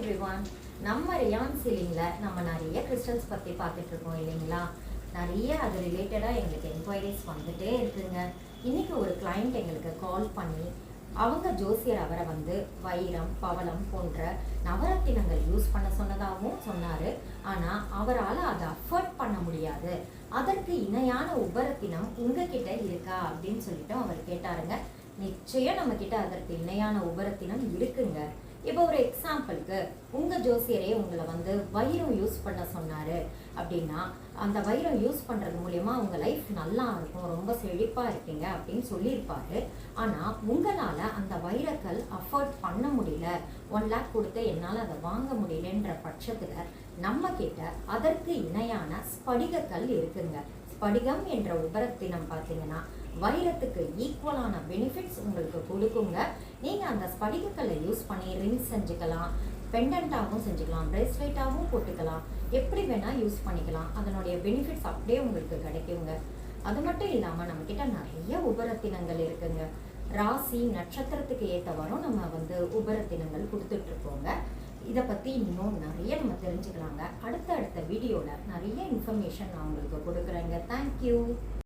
Everyone. நம்ம Ryan சீலிங்கில் நம்ம நிறைய கிறிஸ்டல்ஸ் பற்றி பார்த்துட்டு இருக்கோம் இல்லைங்களா? நிறைய அது ரிலேட்டடாக எங்களுக்கு என்கொயரிஸ் வந்துட்டே இருக்குங்க. இன்னைக்கு ஒரு கிளைண்ட் எங்களுக்கு கால் பண்ணி அவங்க ஜோசியர் அவரை வைரம் பவளம் போன்ற நவரத்தினங்கள் யூஸ் பண்ண சொன்னதாகவும் சொன்னார். ஆனால் அவரால் அதை அஃபோர்ட் பண்ண முடியாது, அதற்கு இணையான உபரத்தினம் உங்ககிட்ட இருக்கா அப்படின்னு சொல்லிட்டு அவர் கேட்டாருங்க. நிச்சயம் நம்ம கிட்ட அதற்கு இணையான உபரத்தினம் இருக்குங்க. இப்போ ஒரு எக்ஸாம்பிளுக்கு உங்கள் ஜோசியரே உங்களை வைரம் யூஸ் பண்ண சொன்னார் அப்படின்னா, அந்த வைரம் யூஸ் பண்ணுறது மூலயமா உங்கள் லைஃப் நல்லா இருக்கும், ரொம்ப செழிப்பாக இருக்கீங்க அப்படின்னு சொல்லியிருப்பாரு. ஆனால் உங்களால் அந்த வைரக்கல் அஃபோர்ட் பண்ண முடியல, 1 lakh கொடுத்து என்னால் அதை வாங்க முடியலன்ற பட்சத்தில் நம்ம கிட்ட அதற்கு இணையான ஸ்படிகக்கல் இருக்குங்க. ஸ்படிகம் என்ற உபரத்தினம் பார்த்தீங்கன்னா வைரத்துக்கு ஈக்குவலான பெனிஃபிட்ஸ் உங்களுக்கு கொடுக்குங்க. நீங்கள் அந்த ஸ்படிகக்கல்லை யூஸ் பண்ணி ரிங்ஸ் செஞ்சுக்கலாம், பெண்டன்ட்டாகவும் செஞ்சுக்கலாம், பிரேஸ்லெட்டாகவும் போட்டுக்கலாம், எப்படி வேணால் யூஸ் பண்ணிக்கலாம். அதனுடைய பெனிஃபிட்ஸ் அப்படியே உங்களுக்கு கிடைக்குங்க. அது மட்டும் இல்லாமல் நம்மக்கிட்ட நிறைய உபரத்தினங்கள் இருக்குங்க. ராசி நட்சத்திரத்துக்கு ஏற்றவாறும் நம்ம உபரத்தினங்கள் கொடுத்துட்ருக்கோங்க. இதை பற்றி இன்னும் நிறைய நம்ம தெரிஞ்சுக்கலாங்க. அடுத்த வீடியோவில் நிறைய இன்ஃபர்மேஷன் நான் உங்களுக்கு கொடுக்குறேங்க. தேங்க்யூ.